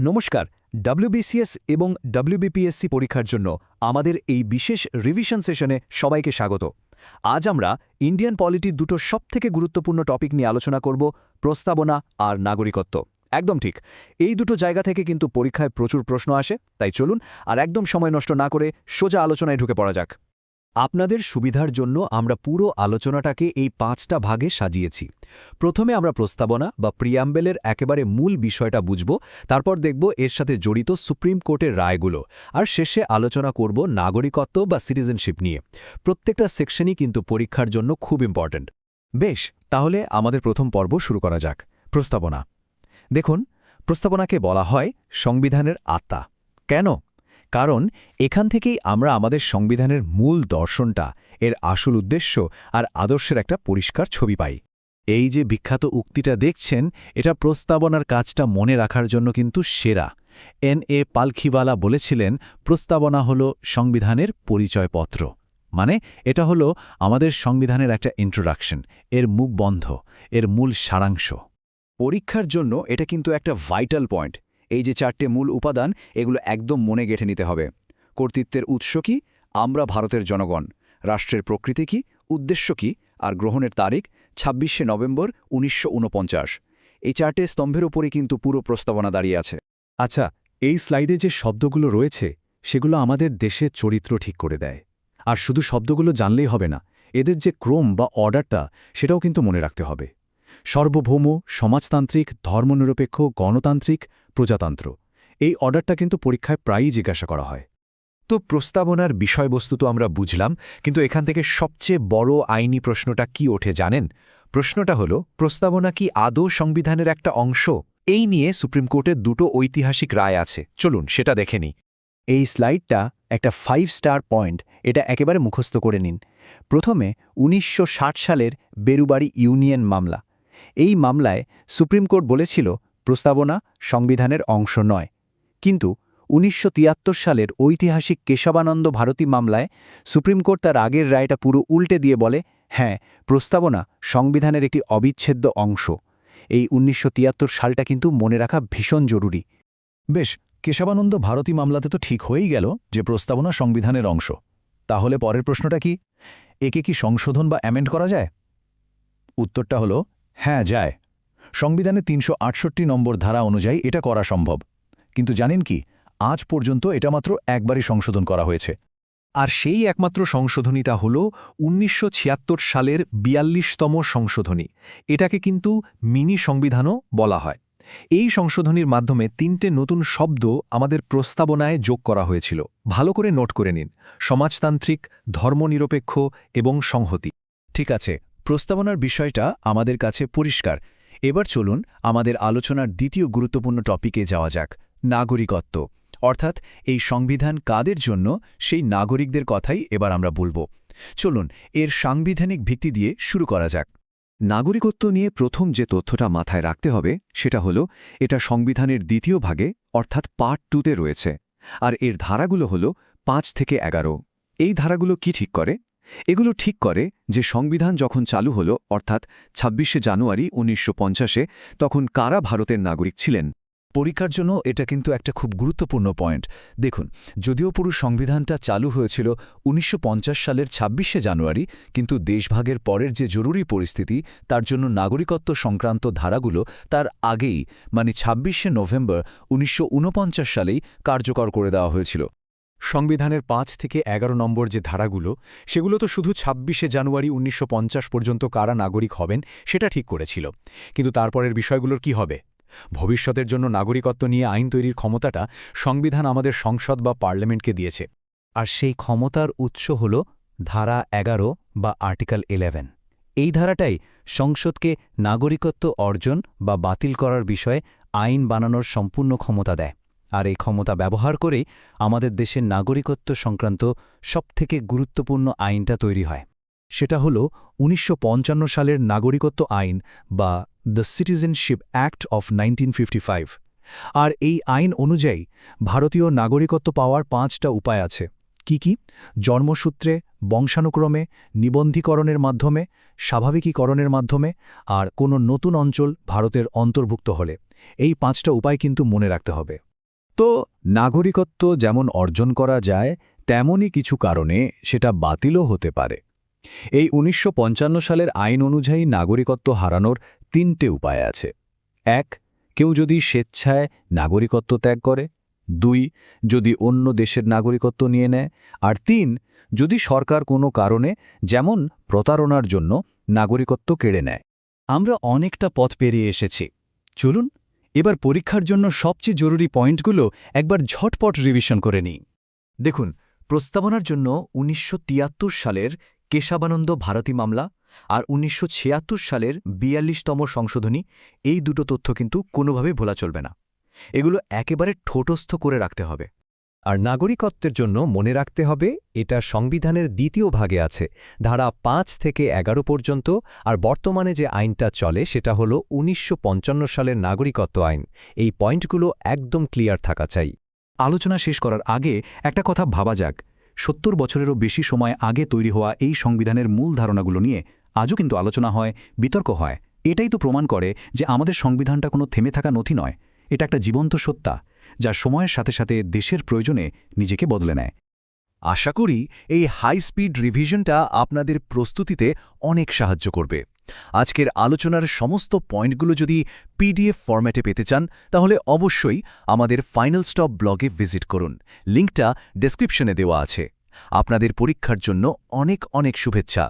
নমস্কার। ডব্লিউবিসিএস এবং ডব্লিউবিপিএসসি পরীক্ষার জন্য আমাদের এই বিশেষ রিভিশন সেশনে সবাইকে স্বাগত। আজ আমরা ইন্ডিয়ান পলিটির দুটো সবথেকে গুরুত্বপূর্ণ টপিক নিয়ে আলোচনা করব, প্রস্তাবনা আর নাগরিকত্ব। একদম ঠিক, এই দুটো জায়গা থেকে কিন্তু পরীক্ষায় প্রচুর প্রশ্ন আসে। তাই চলুন আর একদম সময় নষ্ট না করে সোজা আলোচনায় ঢুকে পড়া যাক। আপনাদের সুবিধার জন্য আমরা পুরো আলোচনাটাকে এই 5টা ভাগে সাজিয়েছি। প্রথমে আমরা প্রস্তাবনা বা প্রিয়াম্বেলের একেবারে মূল বিষয়টা বুঝব, তারপর দেখব এর সাথে জড়িত সুপ্রিম কোর্টের রায়গুলো, আর শেষে আলোচনা করব নাগরিকত্ব বা সিটিজেনশিপ নিয়ে। প্রত্যেকটা সেকশনই কিন্তু পরীক্ষার জন্য খুব ইম্পর্ট্যান্ট। বেশ, তাহলে আমাদের প্রথম পর্ব শুরু করা যাক। প্রস্তাবনা। দেখুন, প্রস্তাবনাকে বলা হয় সংবিধানের আত্মা। কেন? কারণ এখান থেকেই আমরা আমাদের সংবিধানের মূল দর্শনটা, এর আসল উদ্দেশ্য আর আদর্শের একটা পরিষ্কার ছবি পাই। এই যে বিখ্যাত উক্তিটা দেখছেন, এটা প্রস্তাবনার কাজটা মনে রাখার জন্য কিন্তু সেরা। N.A. পালখিওয়ালা বলেছিলেন, প্রস্তাবনা হল সংবিধানের পরিচয়পত্র। মানে এটা হলো আমাদের সংবিধানের একটা ইন্ট্রোডাকশন, এর মুখবন্ধ, এর মূল সারাংশ। পরীক্ষার জন্য এটা কিন্তু একটা ভাইটাল পয়েন্ট। এই যে 4টে মূল উপাদান, এগুলো একদম মনে গেঁথে নিতে হবে। কর্তৃত্বের উৎস কি? আমরা ভারতের জনগণ। রাষ্ট্রের প্রকৃতি কি? উদ্দেশ্য কি? আর গ্রহণের তারিখ 26শে নভেম্বর 1949। এই 4টে স্তম্ভের উপরই কিন্তু পুরো প্রস্তাবনা দাঁড়িয়ে আছে। আচ্ছা, এই স্লাইডে যে শব্দগুলো রয়েছে, সেগুলো আমাদের দেশের চরিত্র ঠিক করে দেয়। আর শুধু শব্দগুলো জানলেই হবে না, এদের যে ক্রম বা অর্ডারটা, সেটাও কিন্তু মনে রাখতে হবে। সার্বভৌম, সমাজতান্ত্রিক, ধর্মনিরপেক্ষ, গণতান্ত্রিক, প্রজাতন্ত্র, এই অর্ডারটা কিন্তু পরীক্ষায় প্রায়ই জিজ্ঞাসা করা হয়। তো প্রস্তাবনার বিষয়বস্তু তো আমরা বুঝলাম, কিন্তু এখান থেকে সবচেয়ে বড় আইনি প্রশ্নটা কি ওঠে জানেন? প্রশ্নটা হলো, প্রস্তাবনা কি আদৌ সংবিধানের একটা অংশ? এই নিয়ে সুপ্রিম কোর্টের দুটো ঐতিহাসিক রায় আছে, চলুন সেটা দেখে নিই। এই স্লাইডটা একটা 5 স্টার পয়েন্ট, এটা একেবারে মুখস্থ করে নিন। প্রথমে 1960 সালের বেরুবাড়ি ইউনিয়ন মামলা। এই মামলায় সুপ্রিম কোর্ট বলেছিল প্রস্তাবনা সংবিধানের অংশ নয়। কিন্তু 1973 সালের ঐতিহাসিক কেশবানন্দ ভারতী মামলায় সুপ্রিম কোর্ট তার আগের রায়টা পুরো উল্টে দিয়ে বলে, হ্যাঁ, প্রস্তাবনা সংবিধানের একটি অবিচ্ছেদ্য অংশ। এই 1973 সালটা কিন্তু মনে রাখা ভীষণ জরুরি। বেশ, কেশবানন্দ ভারতী মামলাতে তো ঠিক হয়েই গেল যে প্রস্তাবনা সংবিধানের অংশ। তাহলে পরের প্রশ্নটা কি? একে কি সংশোধন বা অ্যামেন্ড করা যায়? উত্তরটা হলো হ্যাঁ, যায়। সংবিধানের 368 নম্বর ধারা অনুযায়ী এটা করা সম্ভব। কিন্তু জানেন কি, আজ পর্যন্ত এটা মাত্র একবারই সংশোধন করা হয়েছে। আর সেই একমাত্র সংশোধনীটা হল 1976 সালের 42তম সংশোধনী। এটাকে কিন্তু মিনি সংবিধানও বলা হয়। এই সংশোধনীর মাধ্যমে 3টে নতুন শব্দ আমাদের প্রস্তাবনায় যোগ করা হয়েছিল। ভালো করে নোট করে নিন: সমাজতান্ত্রিক, ধর্মনিরপেক্ষ এবং সংহতি। ঠিক আছে, প্রস্তাবনার বিষয়টা আমাদের কাছে পরিষ্কার। এবার চলুন আমাদের আলোচনার দ্বিতীয় গুরুত্বপূর্ণ টপিকে যাওয়া যাক, নাগরিকত্ব। অর্থাৎ এই সংবিধান কাদের জন্য, সেই নাগরিকদের কথাই এবার আমরা বলবো। চলুন এর সাংবিধানিক ভিত্তি দিয়ে শুরু করা যাক। নাগরিকত্ব নিয়ে প্রথম যে তথ্যটা মাথায় রাখতে হবে, সেটা হলো এটা সংবিধানের দ্বিতীয় ভাগে অর্থাৎ পার্ট 2তে রয়েছে। আর এর ধারাগুলো হল 5 থেকে 11। এই ধারাগুলো কি ঠিক করে? এগুলো ঠিক করে যে সংবিধান যখন চালু হলো, অর্থাৎ 26শে জানুয়ারি 1950-এ, তখন কারা ভারতের নাগরিক ছিলেন। পরীক্ষার জন্য এটা কিন্তু একটা খুব গুরুত্বপূর্ণ পয়েন্ট। দেখুন, যদিও পুরো সংবিধানটা চালু হয়েছিল 1950 সালের 26শে জানুয়ারি, কিন্তু দেশভাগের পরের যে জরুরি পরিস্থিতি, তার জন্য নাগরিকত্ব সংক্রান্ত ধারাগুলো তার আগেই, মানে 26শে নভেম্বর 1949 সালেই কার্যকর করে দেওয়া হয়েছিল। সংবিধানের 5 থেকে 11 নম্বর যে ধারাগুলো, সেগুলো তো শুধু 26শে জানুয়ারি 1950 পর্যন্ত কারা নাগরিক হবেন সেটা ঠিক করেছিল। কিন্তু তারপরের বিষয়গুলোর কি হবে? ভবিষ্যতের জন্য নাগরিকত্ব নিয়ে আইন তৈরির ক্ষমতাটা সংবিধান আমাদের সংসদ বা পার্লামেন্টকে দিয়েছে। আর সেই ক্ষমতার উৎস হল ধারা 11 বা আর্টিকেল 11। এই ধারাটাই সংসদকে নাগরিকত্ব অর্জন বা বাতিল করার বিষয়ে আইন বানানোর সম্পূর্ণ ক্ষমতা দেয়। আর এই ক্ষমতা ব্যবহার করেই আমাদের দেশের নাগরিকত্ব সংক্রান্ত সবথেকে গুরুত্বপূর্ণ আইনটা তৈরি হয়। সেটা হল 1955 সালের নাগরিকত্ব আইন বা দ্য সিটিজেনশিপ অ্যাক্ট অফ 1955। আর এই আইন অনুযায়ী ভারতীয় নাগরিকত্ব পাওয়ার 5টা উপায় আছে। কি কি? জন্মসূত্রে, বংশানুক্রমে, নিবন্ধীকরণের মাধ্যমে, স্বাভাবিকীকরণের মাধ্যমে, আর কোনো নতুন অঞ্চল ভারতের অন্তর্ভুক্ত হলে। এই 5টা উপায় কিন্তু মনে রাখতে হবে। তো নাগরিকত্ব যেমন অর্জন করা যায় তেমনই কিছু কারণে সেটা বাতিলও হতে পারে। এই ১৯৫৫ সালের আইন অনুযায়ী নাগরিকত্ব হারানোর ৩টে উপায় আছে। ১. কেউ যদি স্বেচ্ছায় নাগরিকত্ব ত্যাগ করে। ২. যদি অন্য দেশের নাগরিকত্ব নিয়ে নেয়। আর ৩. যদি সরকার কোনো কারণে, যেমন প্রতারণার জন্য, নাগরিকত্ব কেড়ে নেয়। আমরা অনেকটা পথ পেরিয়ে এসেছি। চলুন এবার পরীক্ষার জন্য সবচেয়ে জরুরি পয়েন্টগুলো একবার ঝটপট রিভিশন করে নিই। দেখুন, প্রস্তাবনার জন্য ১৯৭৩ সালের কেশবানন্দ ভারতী মামলা আর ১৯৭৬ সালের ৪২তম সংশোধনী, এই দুটো তথ্য কিন্তু কোনোভাবেই ভোলা চলবে না। এগুলো একেবারে ঠোঁটস্থ করে রাখতে হবে। আর নাগরিকত্বের জন্য মনে রাখতে হবে এটা সংবিধানের দ্বিতীয় ভাগে আছে, ধারা ৫ থেকে ১১ পর্যন্ত। আর বর্তমানে যে আইনটা চলে সেটা হলো ১৯৫৫ সালের নাগরিকত্ব আইন। এই পয়েন্টগুলো একদম ক্লিয়ার থাকা চাই। আলোচনা শেষ করার আগে একটা কথা ভাবা যাক, ৭০ বছরেরও বেশি সময় আগে তৈরি হওয়া এই সংবিধানের মূল ধারণাগুলো নিয়ে আজও কিন্তু আলোচনা হয়, বিতর্ক হয়। এটাই তো প্রমাণ করে যে আমাদের সংবিধানটা কোনো থেমে থাকা নথি নয়, এটা একটা জীবন্ত সত্তা যা সময়ের সাথে সাথে দেশের প্রয়োজনে নিজেকে বদলে নেয়। আশা করি এই হাই স্পিড রিভিশনটা আপনাদের প্রস্তুতিতে অনেক সাহায্য করবে। আজকের আলোচনার সমস্ত পয়েন্টগুলো যদি পিডিএফ ফরম্যাটে পেতে চান তাহলে অবশ্যই আমাদের ফাইনাল স্টপ ব্লগে ভিজিট করুন। লিঙ্কটা ডেসক্রিপশনে দেওয়া আছে। আপনাদের পরীক্ষার জন্য অনেক অনেক শুভেচ্ছা।